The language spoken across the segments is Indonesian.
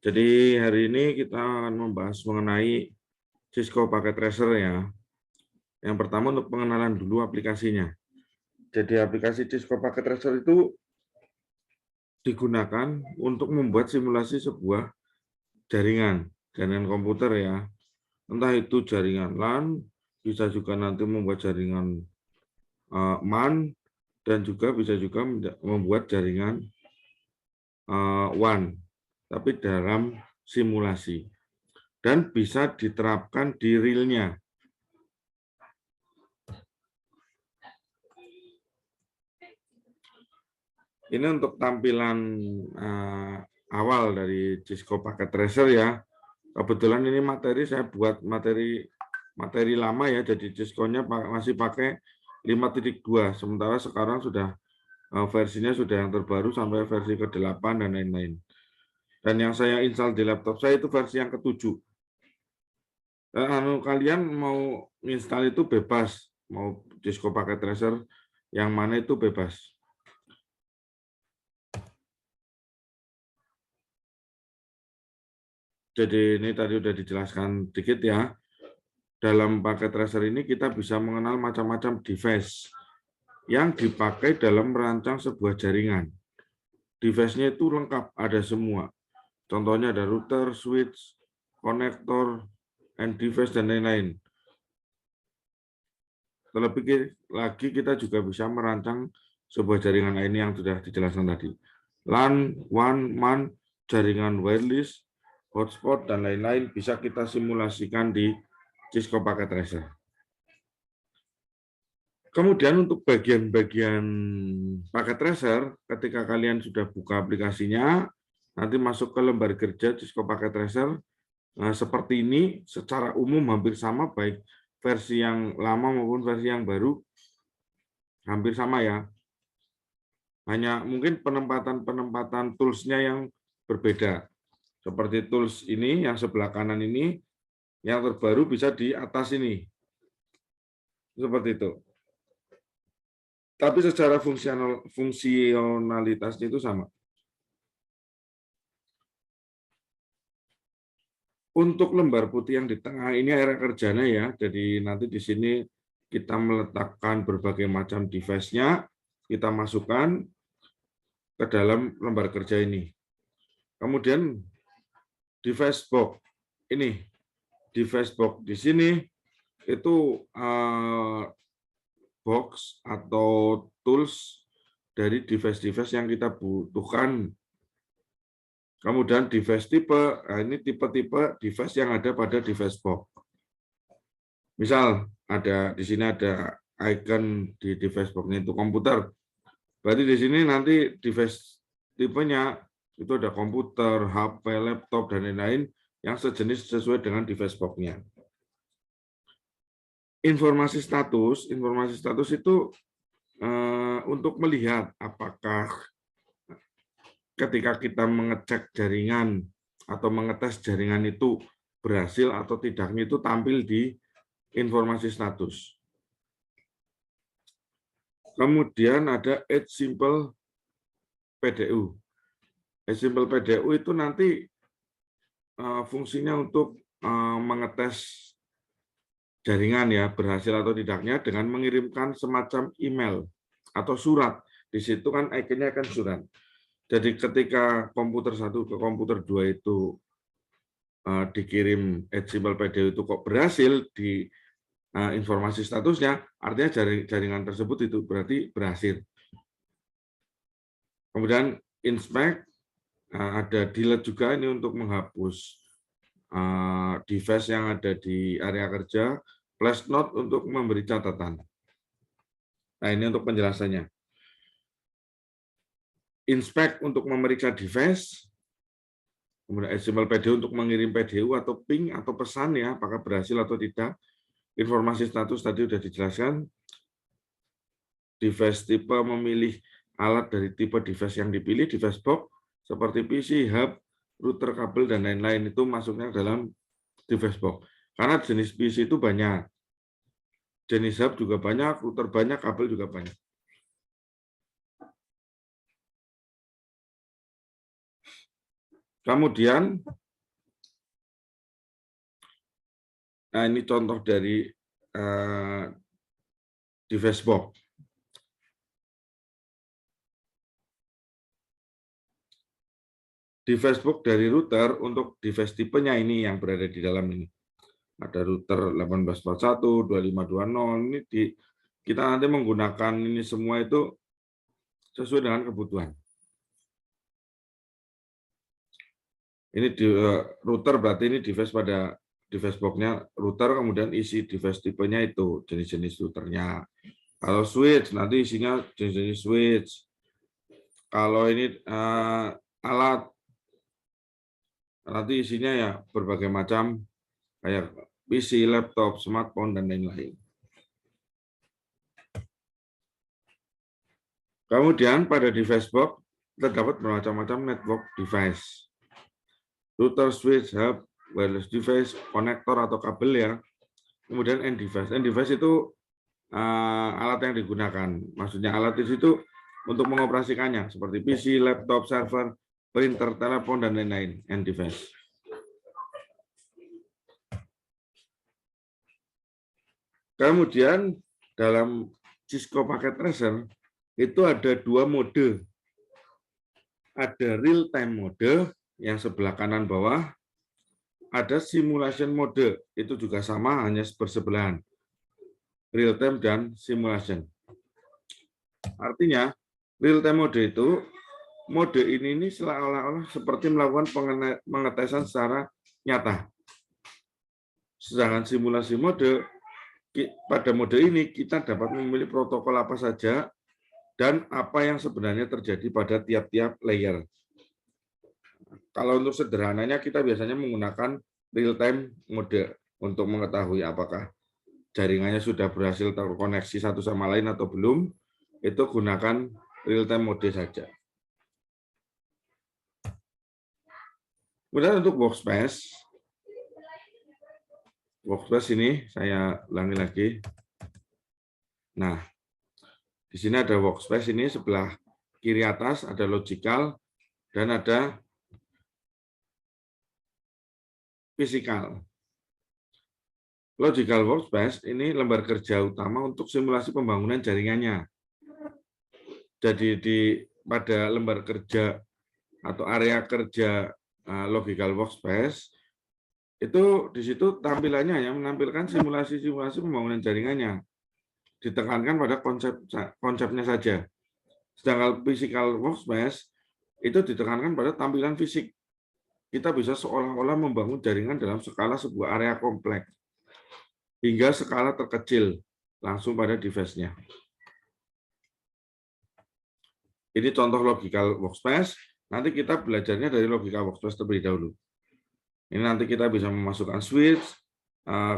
Jadi hari ini kita akan membahas mengenai Cisco Packet Tracer ya. Yang pertama untuk pengenalan dulu aplikasinya. Jadi aplikasi Cisco Packet Tracer itu digunakan untuk membuat simulasi sebuah jaringan komputer ya. Entah itu jaringan LAN, bisa juga nanti membuat jaringan MAN, dan juga bisa juga membuat jaringan WAN, tapi dalam simulasi. Dan bisa diterapkan di realnya. Ini untuk tampilan awal dari Cisco Packet Tracer ya. Kebetulan ini materi saya buat materi lama ya, jadi Cisco-nya masih pakai 5.2, sementara sekarang sudah versinya sudah yang terbaru sampai versi ke-8 dan lain-lain. Dan yang saya install di laptop saya itu versi yang ke-7. Kalian mau install itu bebas, mau Cisco Packet Tracer yang mana itu bebas. Jadi ini tadi sudah dijelaskan dikit ya. Dalam paket tracer ini kita bisa mengenal macam-macam device yang dipakai dalam merancang sebuah jaringan. Device-nya itu lengkap, ada semua. Contohnya ada router, switch, konektor, end device, dan lain-lain. Terlebih lagi kita juga bisa merancang sebuah jaringan ini yang sudah dijelaskan tadi. LAN, WAN, MAN, jaringan wireless, hotspot, dan lain-lain bisa kita simulasikan di Cisco Packet Tracer. Kemudian untuk bagian-bagian Packet Tracer, ketika kalian sudah buka aplikasinya, nanti masuk ke lembar kerja Cisco Packet Tracer, seperti ini secara umum hampir sama, baik versi yang lama maupun versi yang baru, hampir sama ya. Hanya mungkin penempatan tools-nya yang berbeda. Seperti tools ini, yang sebelah kanan ini, yang terbaru bisa di atas ini. Seperti itu. Tapi secara fungsionalitasnya itu sama. Untuk lembar putih yang di tengah ini area kerjanya ya. Jadi nanti di sini kita meletakkan berbagai macam device-nya, kita masukkan ke dalam lembar kerja ini. Kemudian device box ini, device box di sini itu box atau tools dari device-device yang kita butuhkan. Kemudian device tipe, ini tipe-tipe device yang ada pada device box. Misal ada di sini ada icon di device box-nya itu komputer. Berarti di sini nanti device tipenya itu ada komputer, HP, laptop, dan lain-lain yang sejenis sesuai dengan device box-nya. Informasi status itu untuk melihat apakah ketika kita mengecek jaringan atau mengetes jaringan itu berhasil atau tidaknya itu tampil di informasi status. Kemudian ada Edge Simple PDU. Edge Simple PDU itu nanti fungsinya untuk mengetes jaringan ya berhasil atau tidaknya dengan mengirimkan semacam email atau surat. Di situ kan ikonnya kan surat. Jadi ketika komputer 1 ke komputer 2 itu dikirim Edge Simple PDU itu kok berhasil di informasi statusnya, artinya jaringan tersebut itu berarti berhasil. Kemudian inspect, ada delete juga ini untuk menghapus device yang ada di area kerja, flash note untuk memberi catatan. Nah ini untuk penjelasannya. Inspect untuk memeriksa device, kemudian HTML PDU untuk mengirim PDU atau ping atau pesan ya, apakah berhasil atau tidak. Informasi status tadi sudah dijelaskan. Device tipe memilih alat dari tipe device yang dipilih, device box, seperti PC, hub, router, kabel, dan lain-lain itu masuknya dalam device box. Karena jenis PC itu banyak. Jenis hub juga banyak, router banyak, kabel juga banyak. Kemudian, nah ini contoh dari device box. Device box dari router untuk device tipenya ini yang berada di dalam ini. Ada router 1841, 2520, ini kita nanti menggunakan ini semua itu sesuai dengan kebutuhan. Ini di router berarti ini device pada device box-nya router, kemudian isi device tipenya itu jenis-jenis routernya. Kalau switch nanti isinya jenis-jenis switch. Kalau ini alat nanti isinya ya berbagai macam kayak PC, laptop, smartphone dan lain-lain. Kemudian pada device box terdapat bermacam-macam network device. Router, switch, hub, wireless device, konektor atau kabel ya. Kemudian end device. End device itu alat yang digunakan. Maksudnya alat di situ untuk mengoperasikannya seperti PC, laptop, server, printer, telepon dan lain-lain. End device. Kemudian dalam Cisco Packet Tracer itu ada dua mode. Ada real time mode yang sebelah kanan bawah, ada simulation mode, itu juga sama hanya bersebelahan. Real time dan simulation. Artinya real time mode itu mode ini seolah-olah seperti melakukan pengetesan secara nyata. Sedangkan simulasi mode, pada mode ini kita dapat memilih protokol apa saja dan apa yang sebenarnya terjadi pada tiap-tiap layer. Kalau untuk sederhananya kita biasanya menggunakan real time mode untuk mengetahui apakah jaringannya sudah berhasil terkoneksi satu sama lain atau belum, itu gunakan real time mode saja. Kemudian untuk workspace ini saya ulangi lagi. Nah, di sini ada workspace ini sebelah kiri atas ada logical dan ada physical. Logical workspace ini lembar kerja utama untuk simulasi pembangunan jaringannya. Jadi pada lembar kerja atau area kerja logical workspace itu di situ tampilannya yang menampilkan simulasi-simulasi pembangunan jaringannya. Ditekankan pada konsepnya saja. Sedangkan physical workspace itu ditekankan pada tampilan fisik. Kita bisa seolah-olah membangun jaringan dalam skala sebuah area kompleks hingga skala terkecil langsung pada device-nya. Ini contoh logical workspace. Nanti kita belajarnya dari logical workspace terlebih dahulu. Ini nanti kita bisa memasukkan switch,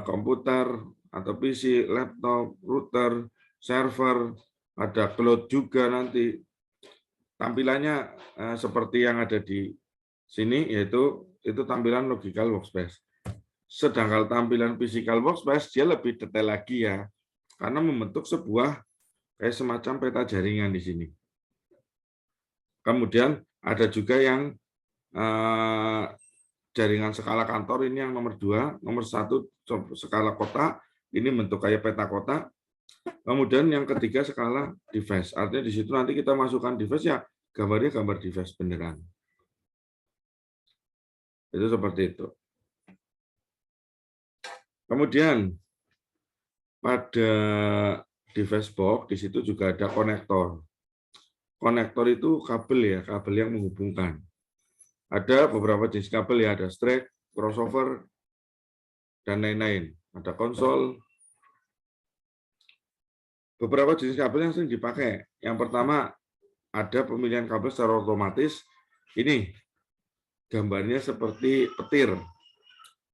komputer, atau PC, laptop, router, server, ada cloud juga nanti. Tampilannya seperti yang ada di sini, yaitu itu tampilan logical workspace. Sedangkan tampilan physical workspace, dia lebih detail lagi ya, karena membentuk sebuah kayak semacam peta jaringan di sini. Kemudian ada juga yang jaringan skala kantor, ini yang nomor 2, nomor 1 skala kota, ini bentuk kayak peta kota. Kemudian yang ketiga skala device, artinya di situ nanti kita masukkan device ya gambarnya gambar device beneran. Itu seperti itu. Kemudian pada device box di situ juga ada konektor. Konektor itu kabel ya, kabel yang menghubungkan. Ada beberapa jenis kabel ya, ada straight, crossover, dan lain-lain. Ada konsol. Beberapa jenis kabel yang sering dipakai. Yang pertama, ada pemilihan kabel secara otomatis. Ini gambarnya seperti petir.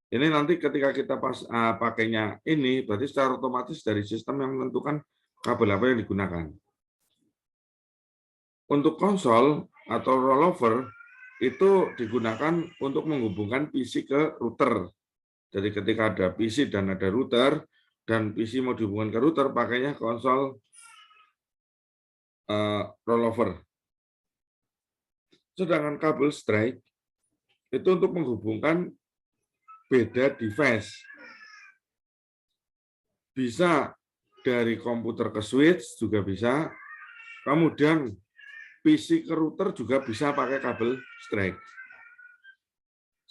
Ini nanti ketika kita pakainya ini, berarti secara otomatis dari sistem yang menentukan kabel apa yang digunakan. Untuk konsol atau rollover, itu digunakan untuk menghubungkan PC ke router. Jadi ketika ada PC dan ada router, dan PC mau dihubungkan ke router, pakainya konsol rollover. Sedangkan kabel straight itu untuk menghubungkan beda device. Bisa dari komputer ke switch juga bisa. Kemudian PC ke router juga bisa pakai kabel straight.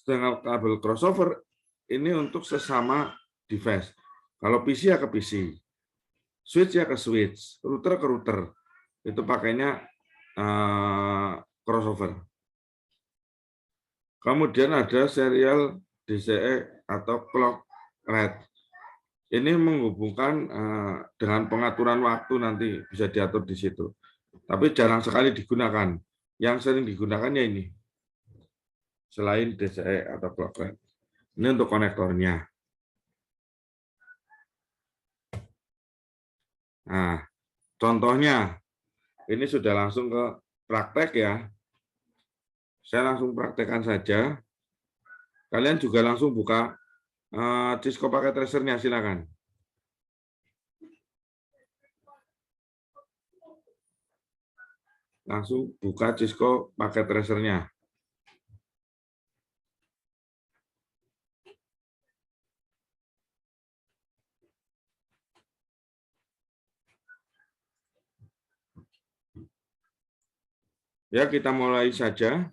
Sedangkan kabel crossover ini untuk sesama device. Kalau PC ya ke PC, switch ya ke switch, router ke router. Itu pakainya crossover. Kemudian ada serial DCE atau clock rate. Ini menghubungkan dengan pengaturan waktu, nanti bisa diatur di situ. Tapi jarang sekali digunakan. Yang sering digunakannya ini. Selain DCE atau clock rate. Ini untuk konektornya. Nah, contohnya, ini sudah langsung ke praktek ya. Saya langsung praktekkan saja. Kalian juga langsung buka Cisco Packet Tracer-nya, silakan. Langsung buka Cisco Packet Tracer-nya. Ya, kita mulai saja.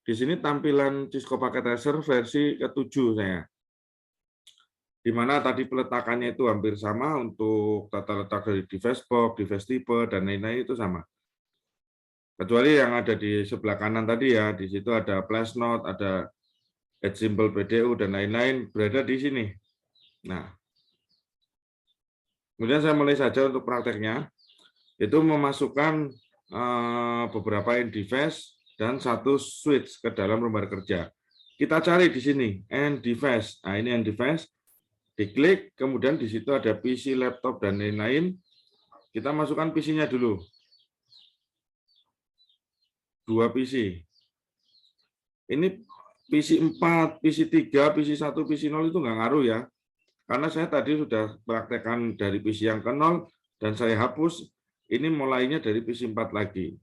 Di sini tampilan Cisco Packet Tracer versi ke-7 saya. Di mana tadi peletakannya itu hampir sama untuk tata letak dari device box, device tipe, dan lain-lain itu sama. Kecuali yang ada di sebelah kanan tadi ya, di situ ada flash note, ada edge symbol PDU, dan lain-lain berada di sini. Nah, kemudian saya mulai saja untuk prakteknya, itu memasukkan beberapa end device dan satu switch ke dalam lembar kerja. Kita cari di sini end device. Nah, ini end device. Diklik, kemudian di situ ada PC, laptop, dan lain-lain. Kita masukkan PC-nya dulu. 2 PC. Ini PC 4, PC 3, PC 1, PC 0 itu nggak ngaruh ya. Karena saya tadi sudah praktekkan dari PC yang ke 0, dan saya hapus. Ini mulainya dari PC 4 lagi.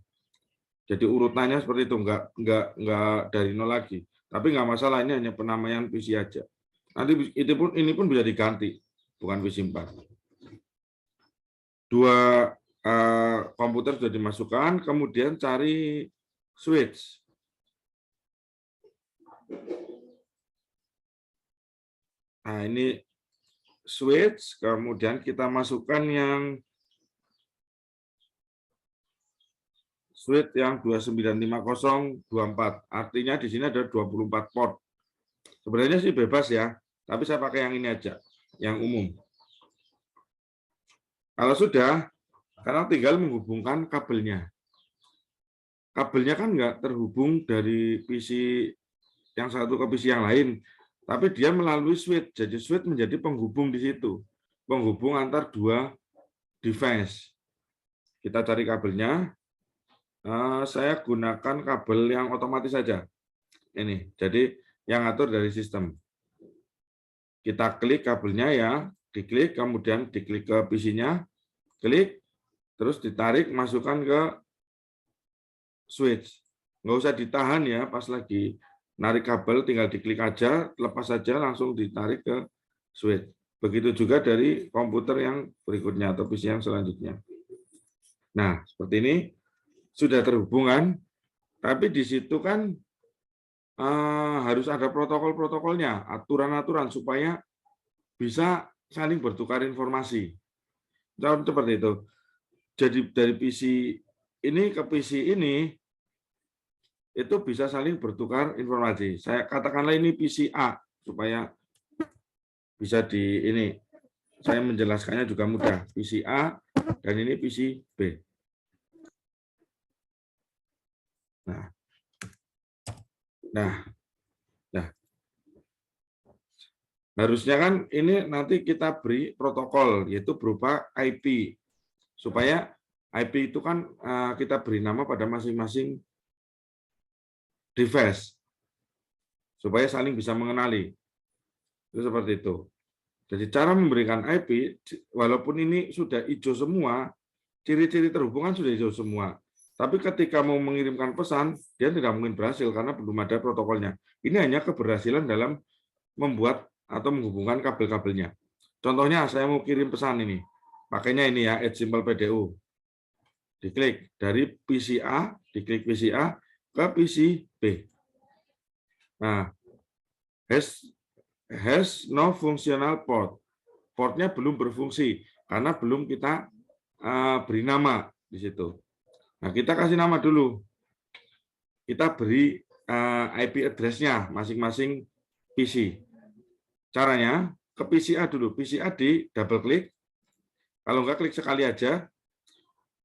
Jadi urutannya seperti itu, nggak dari 0 lagi. Tapi nggak masalah, ini hanya penamaian PC aja. Nanti ini pun bisa diganti, bukan PC 4. 2 komputer sudah dimasukkan, kemudian cari switch. Nah, ini switch, kemudian kita masukkan yang switch yang 295024. Artinya di sini ada 24 port. Sebenarnya sih bebas ya, tapi saya pakai yang ini aja, yang umum. Kalau sudah, sekarang tinggal menghubungkan kabelnya. Kabelnya kan nggak terhubung dari PC yang satu ke PC yang lain, tapi dia melalui switch. Jadi switch menjadi penghubung di situ, penghubung antar 2 device. Kita cari kabelnya. Saya gunakan kabel yang otomatis saja. Ini, jadi yang atur dari sistem. Kita klik kabelnya ya, diklik, kemudian diklik ke PC-nya, klik, terus ditarik, masukkan ke switch. Nggak usah ditahan ya, pas lagi narik kabel tinggal diklik aja, lepas saja langsung ditarik ke switch. Begitu juga dari komputer yang berikutnya atau PC yang selanjutnya. Nah, seperti ini sudah terhubungan, tapi di situ kan harus ada protokol-protokolnya, aturan-aturan supaya bisa saling bertukar informasi. Contoh seperti itu. Jadi dari PC ini ke PC ini itu bisa saling bertukar informasi. Saya katakanlah ini PC A supaya bisa di ini. Saya menjelaskannya juga mudah. PC A dan ini PC B. Nah, harusnya kan ini nanti kita beri protokol, yaitu berupa IP. Supaya IP itu kan kita beri nama pada masing-masing device. Supaya saling bisa mengenali. Itu seperti itu. Jadi cara memberikan IP, walaupun ini sudah hijau semua, ciri-ciri terhubungan sudah hijau semua. Tapi ketika mau mengirimkan pesan, dia tidak mungkin berhasil karena belum ada protokolnya. Ini hanya keberhasilan dalam membuat atau menghubungkan kabel-kabelnya. Contohnya saya mau kirim pesan ini. Pakainya ini ya, Simple PDU. Diklik dari PC A, diklik PC A ke PC B. Nah, has no functional port. Portnya belum berfungsi karena belum kita beri nama di situ. Nah, kita kasih nama dulu. Kita beri IP address-nya masing-masing PC. Caranya ke PC A dulu. PC A di double klik. Kalau enggak klik sekali aja.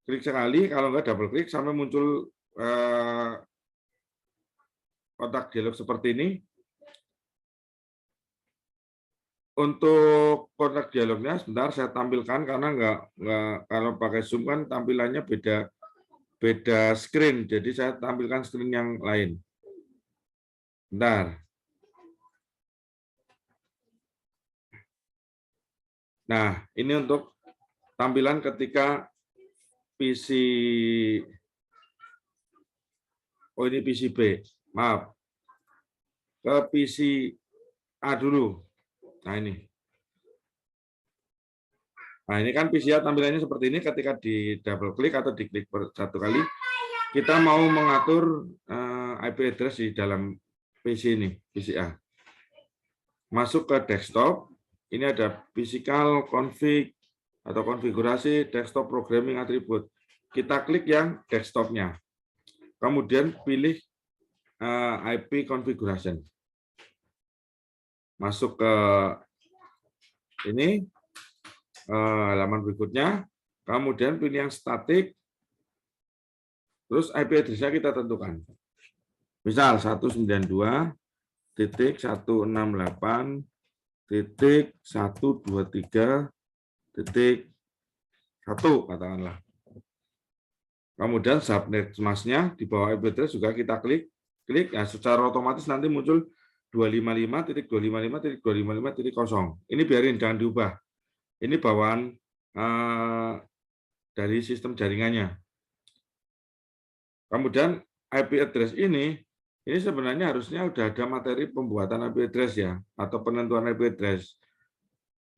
Klik sekali, kalau enggak double klik sampai muncul kotak dialog seperti ini. Untuk kotak dialognya sebentar saya tampilkan karena enggak kalau pakai Zoom kan tampilannya beda screen, jadi saya tampilkan screen yang lain. Bentar. Nah, ini untuk tampilan ketika PC, ini PC B, maaf, ke PC A dulu. Nah ini. Nah ini kan PC A tampilannya seperti ini ketika di double klik atau diklik satu kali, kita mau mengatur IP address di dalam PC ini, PC A. Masuk ke desktop, ini ada physical config atau konfigurasi desktop programming attribute. Kita klik yang desktopnya. Kemudian pilih IP configuration. Masuk ke ini halaman berikutnya. Kemudian pilih yang static. Terus IP address-nya kita tentukan. Misal 192.168.123.1 katakanlah. Kemudian subnet mask-nya di bawah IP address juga kita klik, ya secara otomatis nanti muncul 255.255.255.0. Ini biarin, jangan diubah. Ini bawaan dari sistem jaringannya. Kemudian IP address ini sebenarnya harusnya sudah ada materi pembuatan IP address ya, atau penentuan IP address.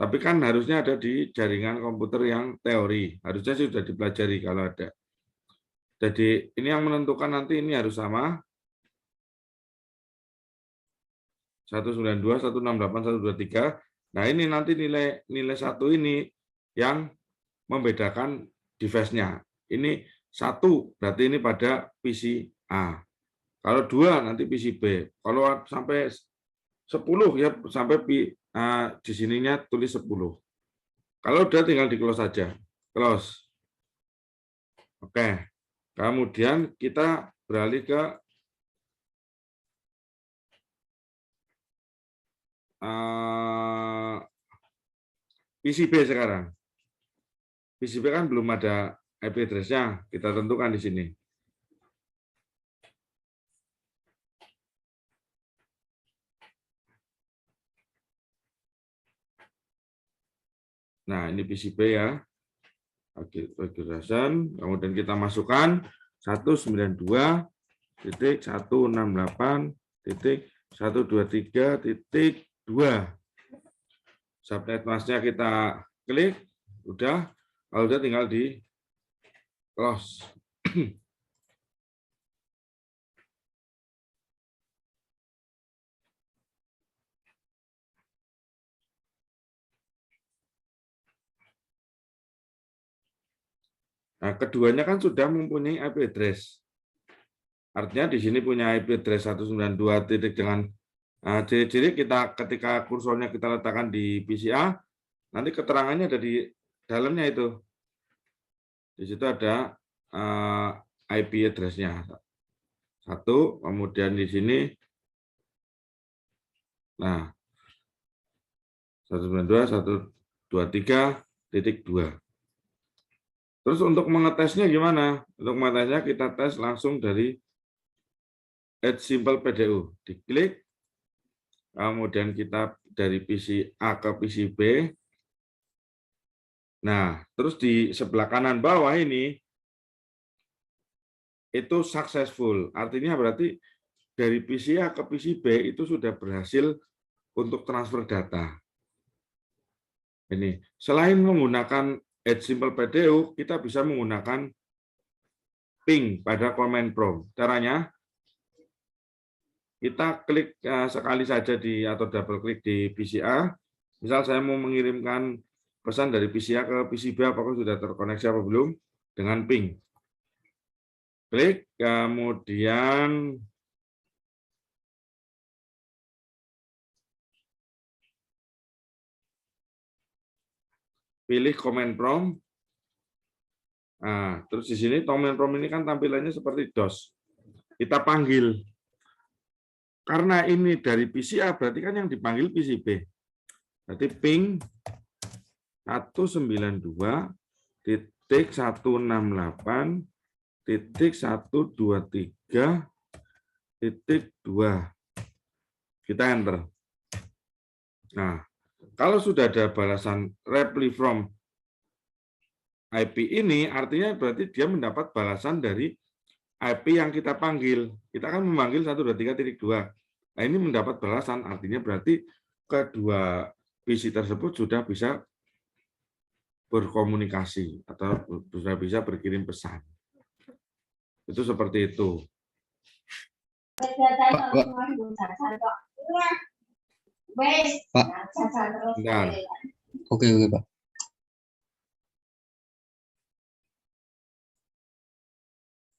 Tapi kan harusnya ada di jaringan komputer yang teori. Harusnya sih sudah dipelajari kalau ada. Jadi ini yang menentukan nanti ini harus sama. 192.168.123. Nah ini nanti nilai 1 ini yang membedakan device-nya. Ini 1 berarti ini pada PC A. Kalau 2 nanti PC B. Kalau sampai 10 ya sampai di sininya tulis 10. Kalau udah tinggal di close saja. Close. Oke. Kemudian kita beralih ke PCB sekarang. PCB kan belum ada IP address-nya, kita tentukan di sini. Nah, ini PCB ya. Configuration, kemudian kita masukkan 192.168.123.2. Subnet mask-nya kita klik, udah. Kalau udah tinggal di close. Nah, keduanya kan sudah mempunyai IP address. Artinya di sini punya IP address 192 titik dengan ciri-ciri kita ketika kursornya kita letakkan di PCA, nanti keterangannya ada di dalamnya itu. Di situ ada IP address-nya. 1, kemudian di sini, nah, 192.123.2. Terus untuk mengetesnya gimana? Untuk mengetesnya kita tes langsung dari Simple PDU. Diklik, kemudian kita dari PC A ke PC B. Nah, terus di sebelah kanan bawah ini, itu successful. Artinya berarti dari PC A ke PC B itu sudah berhasil untuk transfer data. Ini selain menggunakan Edge Simple PDU, kita bisa menggunakan ping pada command prompt. Caranya kita klik sekali saja di atau double klik di PC A. Misal saya mau mengirimkan pesan dari PC A ke PC B, apakah sudah terkoneksi apa belum, dengan ping. Klik, kemudian pilih command prompt. Nah, terus di sini command prompt ini kan tampilannya seperti DOS. Kita panggil. Karena ini dari PC A, berarti kan yang dipanggil PC B. Berarti ping 192.123.2. Kita enter. Nah, kalau sudah ada balasan reply from IP ini, artinya berarti dia mendapat balasan dari IP yang kita panggil. Kita kan memanggil 123.2. Nah, ini mendapat balasan, artinya berarti kedua PC tersebut sudah bisa berkomunikasi atau sudah bisa berkirim pesan. Itu seperti itu. Pak. Nah, Oke Pak.